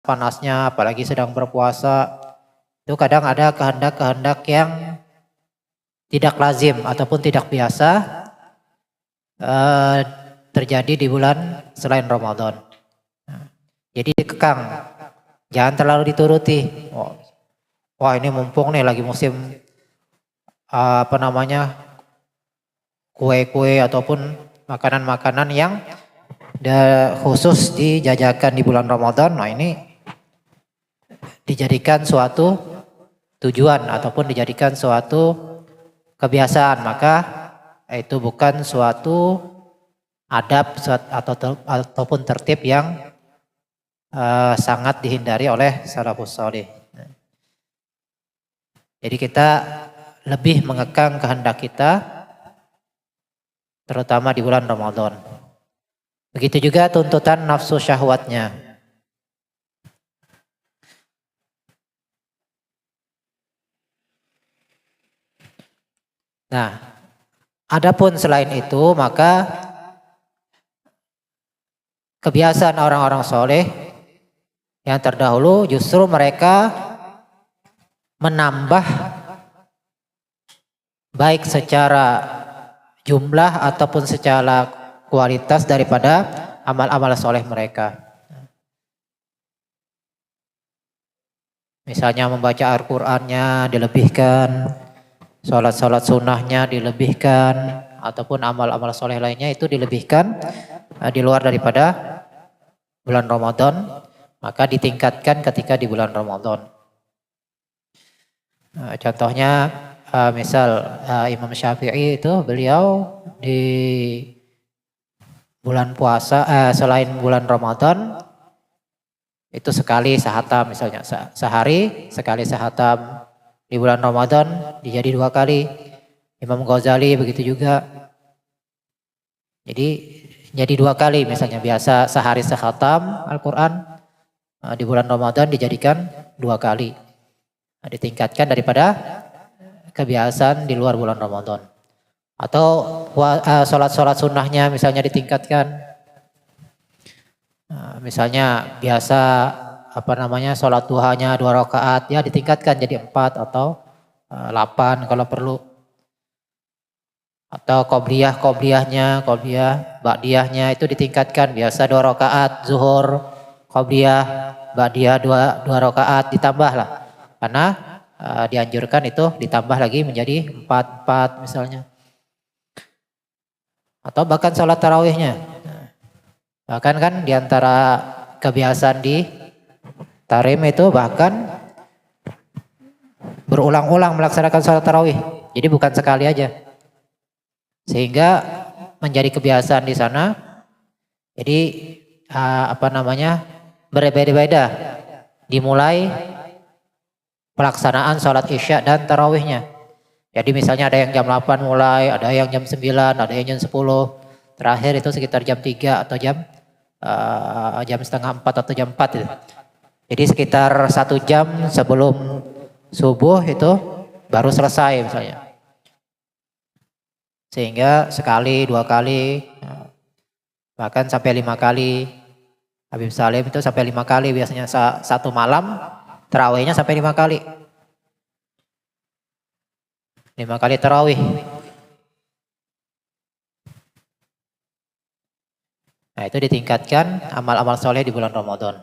panasnya, apalagi sedang berpuasa, itu kadang ada kehendak-kehendak yang tidak lazim ataupun tidak biasa terjadi di bulan selain Ramadan. Jadi dikekang, jangan terlalu dituruti. Wah ini mumpung nih lagi musim kue-kue ataupun makanan-makanan yang khusus dijajakan di bulan Ramadan. Nah ini dijadikan suatu tujuan ataupun dijadikan suatu kebiasaan, maka itu bukan suatu adab ataupun tertib yang sangat dihindari oleh salafus saleh. Jadi kita lebih mengekang kehendak kita terutama di bulan Ramadan. Begitu juga tuntutan nafsu syahwatnya. Nah, adapun selain itu maka kebiasaan orang-orang soleh yang terdahulu justru mereka menambah baik secara jumlah ataupun secara kualitas daripada amal-amal soleh mereka. Misalnya membaca Al-Qur'annya dilebihkan, sholat-sholat sunnahnya dilebihkan, ataupun amal-amal soleh lainnya itu dilebihkan di luar daripada bulan Ramadan, maka ditingkatkan ketika di bulan Ramadan. Contohnya misal Imam Syafi'i itu beliau di bulan puasa selain bulan Ramadan itu sekali sahatam, misalnya sehari sekali sahatam. Di bulan Ramadan dijadi 2 kali. Imam Ghazali begitu juga. Jadi jadi 2 kali, misalnya biasa sehari sekhatam Al-Quran, di bulan Ramadan dijadikan 2 kali. Ditingkatkan daripada kebiasaan di luar bulan Ramadan. Atau sholat-sholat sunnahnya misalnya ditingkatkan. Misalnya biasa sholat duhanya 2 rakaat, ya ditingkatkan jadi 4 atau 8 kalau perlu. Atau qobliyah ba'diyahnya itu ditingkatkan, biasa 2 rakaat zuhur, qobliyah, ba'diyah 2 rakaat ditambahlah. Karena dianjurkan itu ditambah lagi menjadi 4 misalnya. Atau bahkan sholat tarawihnya. Bahkan kan diantara kebiasaan di Tarim itu bahkan berulang-ulang melaksanakan sholat tarawih. Jadi bukan sekali aja. Sehingga menjadi kebiasaan di sana. Jadi berbeda-beda. Dimulai pelaksanaan sholat isya dan tarawihnya. Jadi misalnya ada yang jam 8 mulai, ada yang jam 9, ada yang jam 10. Terakhir itu sekitar jam 3 atau jam setengah 4 atau jam 4 itu. Jadi sekitar 1 jam sebelum subuh itu baru selesai misalnya. Sehingga sekali, 2 kali, bahkan sampai 5 kali. Habib Salim itu sampai 5 kali biasanya satu malam, tarawihnya sampai 5 kali. 5 kali tarawih. Nah itu ditingkatkan amal-amal soleh di bulan Ramadan.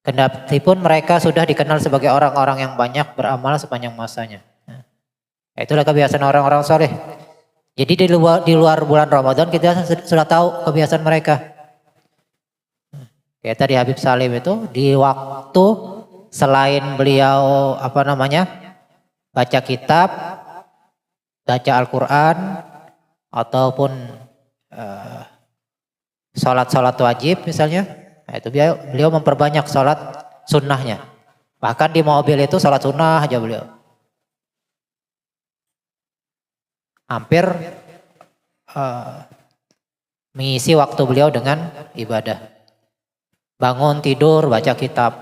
Kendati pun mereka sudah dikenal sebagai orang-orang yang banyak beramal sepanjang masanya. Nah, itulah kebiasaan orang-orang soleh. Jadi di luar bulan Ramadan kita sudah tahu kebiasaan mereka. Kayak tadi Habib Salim itu di waktu selain beliau baca kitab, baca Al-Quran, ataupun sholat-sholat wajib misalnya, nah itu beliau memperbanyak sholat sunnahnya. Bahkan di mobil itu sholat sunnah aja beliau. Hampir mengisi waktu beliau dengan ibadah. Bangun, tidur, baca kitab.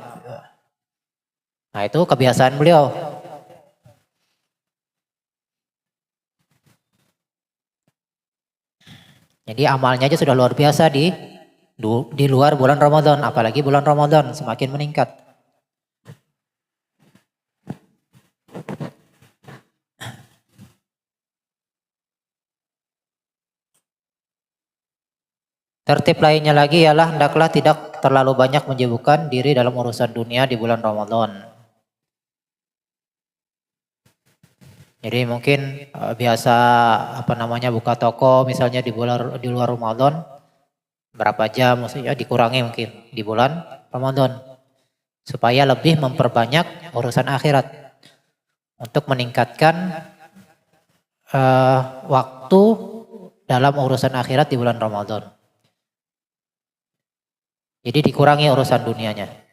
Nah itu kebiasaan beliau. Jadi amalnya aja sudah luar biasa di di luar bulan Ramadan, apalagi bulan Ramadan semakin meningkat. Tertib lainnya lagi ialah hendaklah tidak terlalu banyak menyibukkan diri dalam urusan dunia di bulan Ramadan. Jadi mungkin biasa buka toko misalnya di luar Ramadan berapa jam, maksudnya dikurangi mungkin di bulan Ramadan supaya lebih memperbanyak urusan akhirat untuk meningkatkan waktu dalam urusan akhirat di bulan Ramadan. Jadi dikurangi urusan dunianya.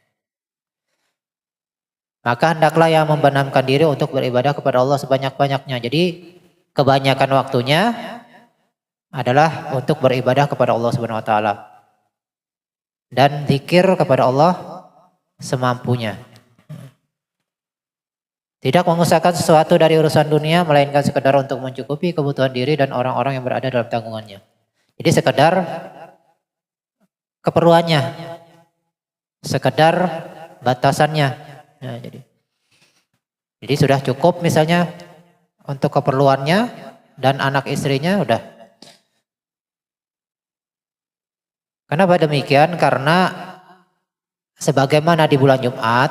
Maka hendaklah yang membenamkan diri untuk beribadah kepada Allah sebanyak-banyaknya. Jadi kebanyakan waktunya adalah untuk beribadah kepada Allah Subhanahu wa taala. Dan zikir kepada Allah semampunya. Tidak mengusahakan sesuatu dari urusan dunia melainkan sekedar untuk mencukupi kebutuhan diri dan orang-orang yang berada dalam tanggungannya. Jadi sekedar keperluannya, sekedar batasannya. Ya, jadi sudah cukup misalnya untuk keperluannya dan anak istrinya udah. Kenapa demikian? Karena sebagaimana di bulan Jumat,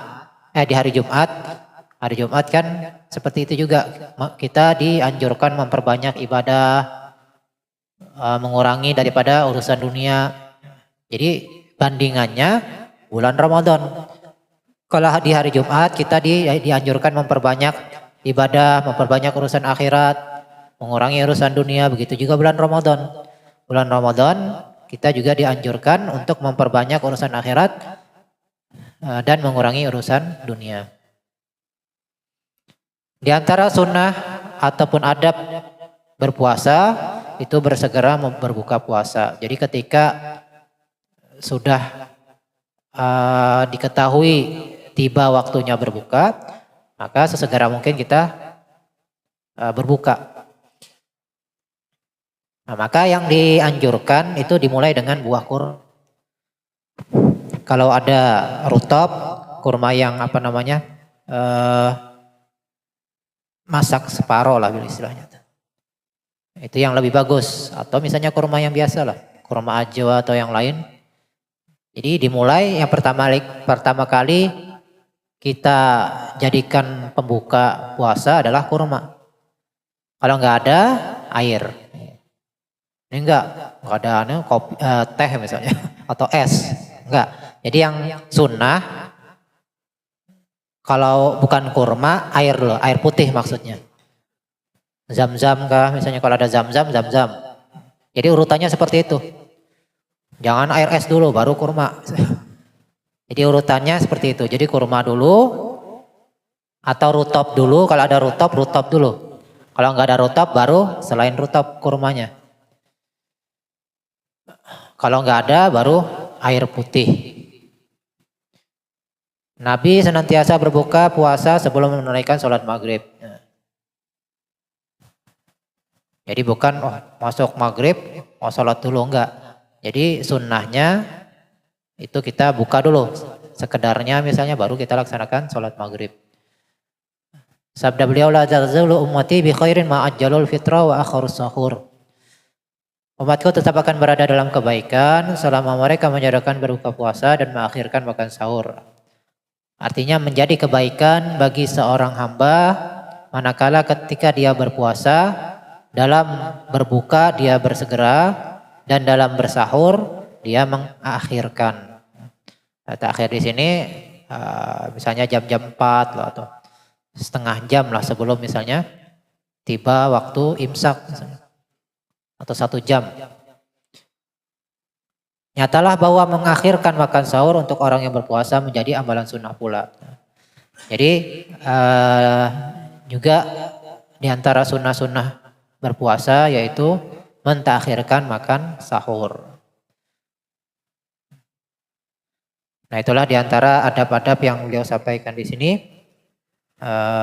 di hari Jumat kan seperti itu juga. Kita dianjurkan memperbanyak ibadah, mengurangi daripada urusan dunia. Jadi bandingannya bulan Ramadan. Kalau di hari Jumat kita dianjurkan memperbanyak ibadah, memperbanyak urusan akhirat, mengurangi urusan dunia. Begitu juga bulan Ramadan. Bulan Ramadan kita juga dianjurkan untuk memperbanyak urusan akhirat dan mengurangi urusan dunia. Di antara sunnah ataupun adab berpuasa itu bersegera berbuka puasa. Jadi ketika sudah diketahui tiba waktunya berbuka, maka sesegera mungkin kita berbuka. Nah, maka yang dianjurkan itu dimulai dengan buah kurma. Kalau ada rutab, kurma yang masak separoh lah istilahnya. Itu yang lebih bagus. Atau misalnya kurma yang biasa lah, kurma ajwa atau yang lain. Jadi dimulai yang pertama kali kita jadikan pembuka puasa adalah kurma. Kalau nggak ada air, ini nggak ada kopi, teh misalnya atau es, nggak. Jadi yang sunnah kalau bukan kurma air dulu, air putih maksudnya. Zam-zam kah misalnya, kalau ada zam-zam. Jadi urutannya seperti itu. Jangan air es dulu baru kurma. Jadi urutannya seperti itu. Jadi kurma dulu atau rutab dulu. Kalau ada rutab dulu. Kalau nggak ada rutab baru selain rutab kurmanya. Kalau nggak ada baru air putih. Nabi senantiasa berbuka puasa sebelum menunaikan sholat maghrib. Jadi bukan masuk maghrib mau sholat dulu, enggak. Jadi sunnahnya itu kita buka dulu, sekedarnya misalnya baru kita laksanakan sholat maghrib. Sabda beliau, la tazulu ummati bi khairin ma ajjalul fitra wa akharus sahur. Umatku tetap akan berada dalam kebaikan selama mereka menjadikan berbuka puasa dan mengakhirkan makan sahur. Artinya menjadi kebaikan bagi seorang hamba manakala ketika dia berpuasa, dalam berbuka dia bersegera dan dalam bersahur dia mengakhirkan. Akhir di sini misalnya jam-jam 4 lah, atau setengah jam lah sebelum misalnya tiba waktu imsak misalnya, atau 1 jam. Nyatalah bahwa mengakhirkan makan sahur untuk orang yang berpuasa menjadi amalan sunnah pula. Jadi juga di antara sunnah-sunnah berpuasa yaitu mentakhirkan makan sahur. Nah, itulah diantara adab-adab yang beliau sampaikan di sini.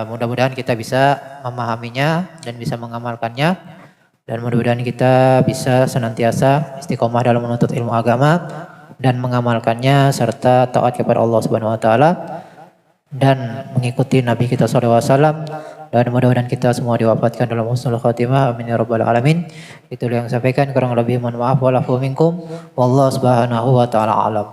Mudah-mudahan kita bisa memahaminya dan bisa mengamalkannya. Dan mudah-mudahan kita bisa senantiasa istiqomah dalam menuntut ilmu agama. dan mengamalkannya serta taat kepada Allah Subhanahu wa taala dan mengikuti Nabi kita sallallahu alaihi wasallam, dan mudah-mudahan kita semua diwafatkan dalam husnul khatimah, amin ya rabbal alamin. Itulah yang saya sampaikan, kurang lebih mohon maaf, walafu minkum, wallahu subhanahu wa taala alam.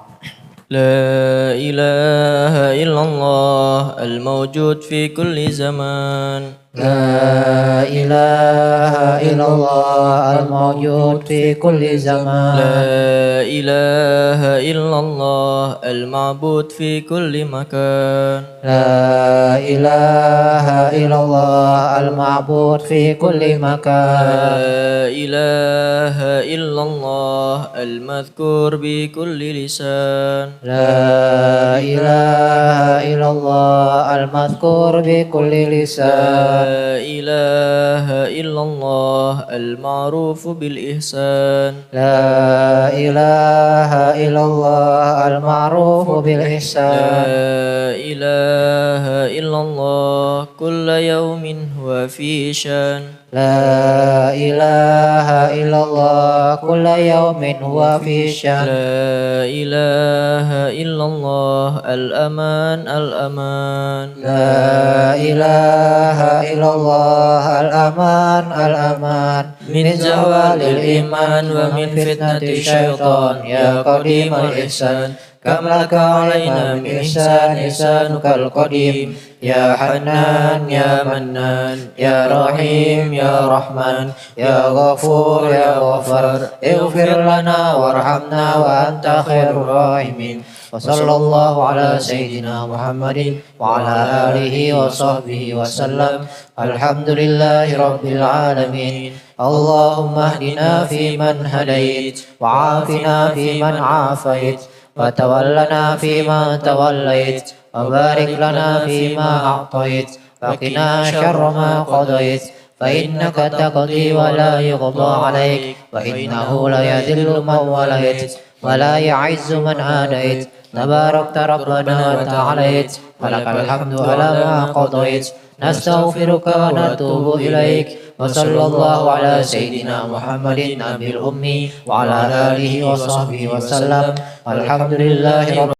لا إله إلا الله الموجود في كل زمان لا إله إلا الله الموجود في كل زمان لا إله إلا الله المعبود في كل مكان لا إله إلا الله المعبود في كل مكان لا إله إلا الله المذكور بكل لسان لا إله إلا الله المذكور بكل لسان لا إله إلا الله المعروف بالإحسان لا إله إلا الله المعروف بالإحسان لا إله إلا الله كل يوم هو في شان لا إله إلا الله كل يوم هو في شأن لا إله إلا الله الأمان الأمان لا إله إلا الله الأمان الأمان من زوال الإيمان ومن فتنة الشيطان يا قديم الإحسان كم لك علينا من إحسان إحسانك القديم يا حنان يا منان يا رحيم يا رحمن يا غفور يا غفار اغفر لنا وارحمنا وأنت خير الراحمين وصلى الله على سيدنا محمد وعلى آله وصحبه وسلم الحمد لله رب العالمين اللهم اهدنا فيمن هديت وعافنا فيمن عافيت وتولنا فيما توليت وبارك لنا فيما أعطيت وقنا شر ما قضيت فإنك تقضي ولا يقضى عليك وإنه لا يذل من وليت ولا يعز من عاديت تباركت ربنا وتعاليت ولك الحمد على ما قضيت نستغفرك ونتوب إليك وصلى الله على سيدنا محمد النبي الأمي وعلى آله وصحبه وسلم الحمد لله رب